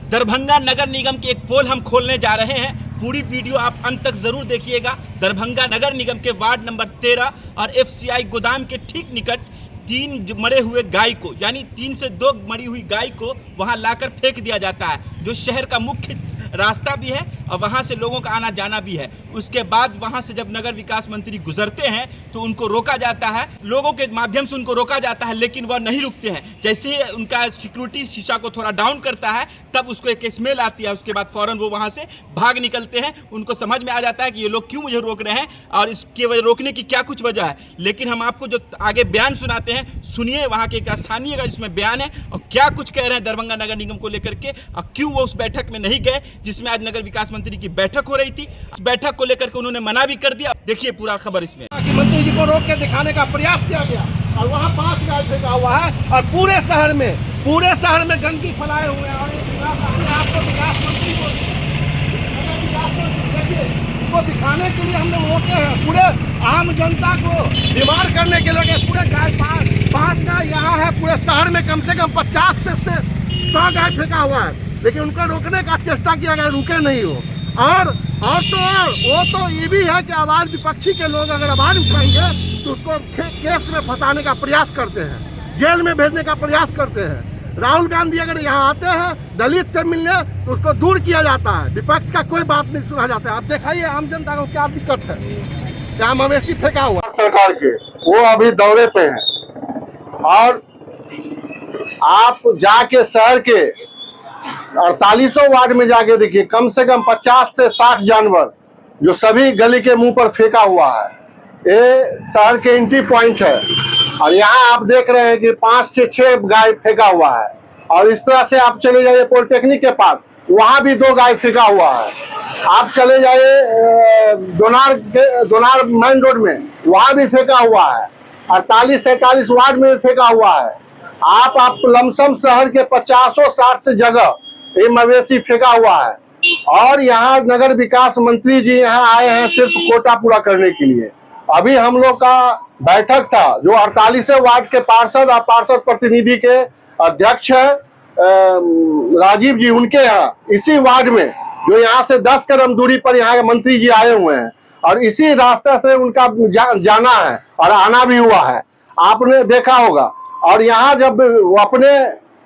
दरभंगा नगर निगम के एक पोल हम खोलने जा रहे हैं। पूरी वीडियो आप अंत तक जरूर देखिएगा। दरभंगा नगर निगम के वार्ड नंबर 13 और एफसीआई गोदाम के ठीक निकट 3 मरे हुए गाय को, यानी 3 से 2 मरी हुई गाय को वहां लाकर फेंक दिया जाता है, जो शहर का मुख्य रास्ता भी है और वहां से लोगों का आना जाना भी है। उसके बाद वहां से जब नगर विकास मंत्री गुजरते हैं तो उनको रोका जाता है, लोगों के माध्यम से उनको रोका जाता है, लेकिन वह नहीं रुकते हैं। जैसे ही उनका सिक्योरिटी शीशा को थोड़ा डाउन करता है तब उसको एक स्मेल आती है। उसके बाद फौरन वो वहां से भाग निकलते हैं। उनको समझ में आ जाता है कि ये लोग क्यों मुझे रोक रहे हैं और इसके वजह रोकने की क्या कुछ वजह है। लेकिन हम आपको जो आगे बयान सुनाते हैं, सुनिए वहां के एक स्थानीय का जिसमें बयान है और क्या कुछ कह रहे हैं दरभंगा नगर निगम को लेकर के, और क्यों वो उस बैठक में नहीं गए जिसमें आज नगर विकास मंत्री की बैठक हो रही थी। इस बैठक को लेकर के उन्होंने मना भी कर दिया। देखिए पूरा खबर इसमें। मंत्री जी को रोक के दिखाने का प्रयास किया गया और वहाँ 5 गाय फेंका हुआ है और पूरे शहर में गंदगी फैलाए हुए हैं। और आपको विकास मंत्री को दिखाने के लिए हमने रोके हैं। पूरे आम जनता को बीमार करने के लिए पूरे गाय 5 गाय यहाँ है। पूरे शहर में कम से कम 50 से 100 गाय फेंका हुआ है, लेकिन उनको रोकने का चेष्टा किया गया, रुके नहीं हो। और तो वो तो ये भी है कि आवाज विपक्षी के लोग अगर आवाज उठाएंगे तो उसको केस में फंसाने का प्रयास करते हैं, जेल में भेजने का प्रयास करते हैं। राहुल गांधी अगर यहाँ आते हैं दलित से मिलने तो उसको दूर किया जाता है, विपक्ष का कोई बात नहीं सुना जाता है। आप दिखाइए आम जनता को क्या दिक्कत है। क्या मवेशी फेंका हुआ सरकार के, वो अभी दौरे पे है। और आप जाके शहर के 48 वार्ड में जाके देखिए, कम से कम 50 से 60 जानवर जो सभी गली के मुंह पर फेंका हुआ है। ये शहर के एंट्री पॉइंट है और यहाँ आप देख रहे हैं कि 5 से 6 गाय फेंका हुआ है। और इस तरह से आप चले जाइए पॉलिटेक्निक के पास, वहां भी 2 गाय फेंका हुआ है। आप चले जाइए दोनार मेन रोड में, वहां भी फेंका हुआ है। 48 से 47 वार्ड में भी फेंका हुआ है। आप लमसम शहर के 50-60 से जगह ये मवेशी फेंका हुआ है। और यहाँ नगर विकास मंत्री जी यहाँ आए हैं सिर्फ कोटा पूरा करने के लिए। अभी हम लोग का बैठक था जो 48 वार्ड के पार्षद और पार्षद प्रतिनिधि के अध्यक्ष है राजीव जी, उनके यहाँ इसी वार्ड में जो यहाँ से 10 कदम दूरी पर यहाँ के मंत्री जी आए हुए हैं और इसी रास्ते से उनका जाना है और आना भी हुआ है, आपने देखा होगा। और यहाँ जब अपने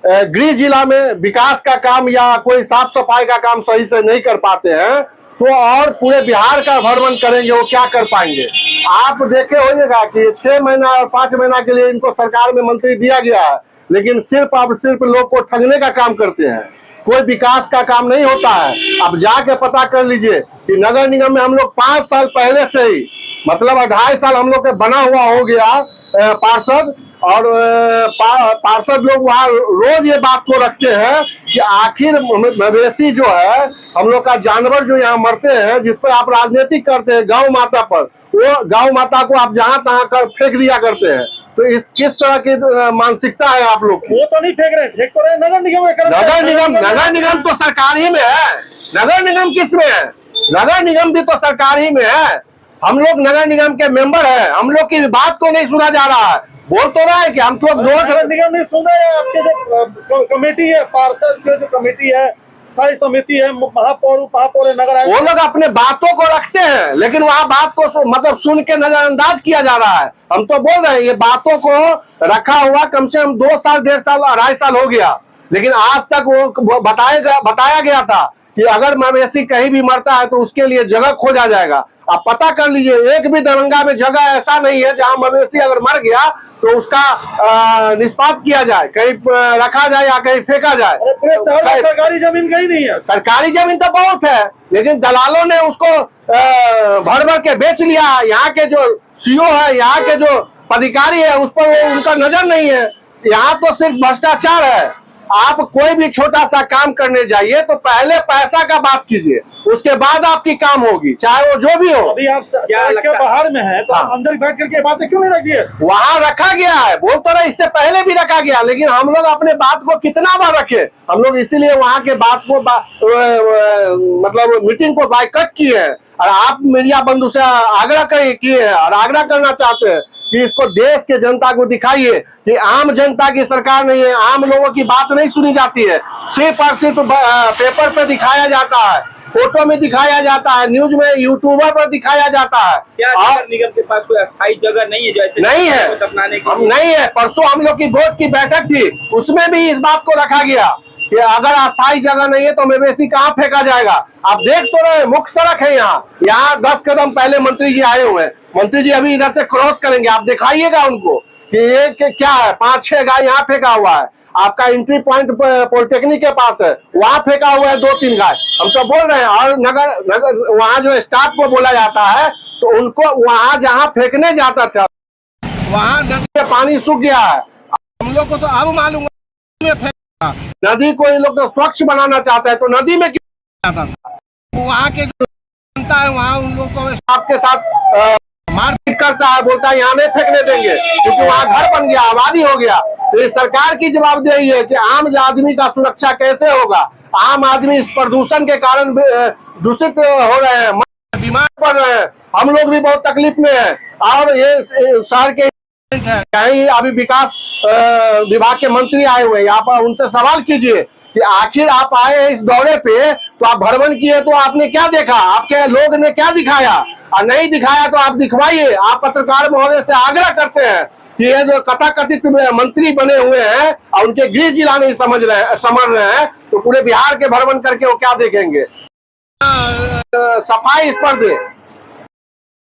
गृह जिला में विकास का काम या कोई साफ सफाई का काम सही से नहीं कर पाते हैं तो और पूरे बिहार का भ्रमण करेंगे, वो क्या कर पाएंगे। आप देखे होइएगा कि 6 महीना और 5 महीना के लिए इनको सरकार में मंत्री दिया गया है, लेकिन सिर्फ लोग को ठगने का काम करते हैं, कोई विकास का काम नहीं होता है। अब जाके पता कर लीजिए कि नगर निगम में हम लोग 5 साल पहले से ही, मतलब 2.5 साल हम लोग के बना हुआ हो गया पार्षद, और पार्षद लोग वहाँ रोज ये बात को रखते हैं कि आखिर मवेशी जो है हम लोग का जानवर जो यहाँ मरते हैं, जिस पर आप राजनीति करते हैं गौ माता पर, वो गौ माता को आप जहाँ तहाँ कर फेंक दिया करते हैं। तो इस किस तरह की मानसिकता है आप लोग की? वो तो नहीं फेंक रहे, फेंक तो रहे नगर निगम में। नगर निगम तो सरकार ही में है। नगर निगम किस में है? नगर निगम भी तो सरकार ही में है। हम लोग नगर निगम के मेंबर है, हम लोग की बात को नहीं सुना जा रहा है। बोल तो रहा है कि हम तो नगर निगम नहीं सुन रहे हैं। आपके जो कमेटी है, पार्षद की जो कमेटी है, स्थायी समिति है, महापौर नगर, वो लोग अपने बातों को रखते हैं, लेकिन वहाँ बात को मतलब सुन के नजरअंदाज किया जा रहा है। हम तो बोल रहे हैं ये बातों को रखा हुआ कम से कम 2 साल 1.5 साल 2.5 साल हो गया, लेकिन आज तक वो बताया गया था कि अगर मवेशी कहीं भी मरता है तो उसके लिए जगह खोजा जाएगा। आप पता कर लीजिए, एक भी दरभंगा में जगह ऐसा नहीं है जहां मवेशी अगर मर गया तो उसका निष्पात किया जाए, कहीं रखा जाए या कहीं फेंका जाए। सरकारी जमीन कहीं नहीं है। सरकारी जमीन तो बहुत है, लेकिन दलालों ने उसको भर के बेच लिया। यहाँ के जो सीओ है, यहाँ के जो पदाधिकारी है, उस पर उनका नजर नहीं है। यहाँ तो सिर्फ भ्रष्टाचार है। आप कोई भी छोटा सा काम करने जाइए तो पहले पैसा का बात कीजिए, उसके बाद आपकी काम होगी, चाहे वो जो भी हो। अभी आप के बाहर में है तो हाँ। अंदर बैठ करके बातें क्यों नहीं रखी है? वहाँ रखा गया है, बोल तो रहे इससे पहले भी रखा गया, लेकिन हम लोग अपने बात को कितना बार रखे। हम लोग इसीलिए वहाँ के बात को मतलब मीटिंग को बाइकआउट किए हैं और आप मीडिया बंधु से आग्रह किए हैं और आग्रह करना चाहते हैं कि इसको देश के जनता को दिखाइए कि आम जनता की सरकार नहीं है, आम लोगों की बात नहीं सुनी जाती है, सिर्फ और सिर्फ पेपर पे दिखाया जाता है, फोटो में दिखाया जाता है, न्यूज में, यूट्यूबर पर दिखाया जाता है। क्या नगर निगम के पास कोई अस्थायी जगह नहीं है जैसे नहीं है, हम नहीं है। परसों हम लोग की बोर्ड की बैठक थी, उसमें भी इस बात को रखा गया कि अगर अस्थायी जगह नहीं है तो मवेशी कहाँ फेंका जाएगा। आप देख तो रहे, मुख्य सड़क है यहाँ 10 कदम पहले मंत्री जी आए हुए हैं, मंत्री जी अभी इधर से क्रॉस करेंगे, आप दिखाइएगा उनको कि ये क्या है, 5-6 गाय यहाँ फेंका हुआ है। आपका एंट्री पॉइंट पॉलिटेक्निक के पास है, वहां फेंका हुआ है 2-3 गाय। हम तो बोल रहे हैं, और नगर वहां जो स्टाफ को बोला जाता है तो उनको वहां जहां फेंकने जाता था वहां नदी में पानी सूख गया है। हम लोग को तो अब मालूम है नदी को इन लोग तो स्वच्छ बनाना चाहता है, तो नदी में क्यों जाता था? वहाँ के जो जनता है वहाँ उन लोग को आपके साथ मारपीट करता है, बोलता है यहाँ नहीं फेंकने देंगे क्योंकि वहाँ घर बन गया, आबादी हो गया। तो ये सरकार की जवाबदेही है कि आम आदमी का सुरक्षा कैसे होगा। आम आदमी इस प्रदूषण के कारण दूषित हो रहे हैं, बीमार पड़ रहे हैं, हम लोग भी बहुत तकलीफ में है। और ये शहर के कहीं अभी विकास विभाग के मंत्री आए हुए हैं, यहाँ पर उनसे सवाल कीजिए कि आखिर आप आए इस दौरे पे तो आप भ्रमण किए तो आपने क्या देखा, आपके लोग ने क्या दिखाया, और नहीं दिखाया तो आप दिखवाइए। आप पत्रकार महोदय से आग्रह करते हैं कि ये जो कथाकथित मंत्री बने हुए हैं और उनके गृह जिला नहीं समझ रहे हैं तो पूरे बिहार के भ्रमण करके वो क्या देखेंगे। सफाई इस पर दे।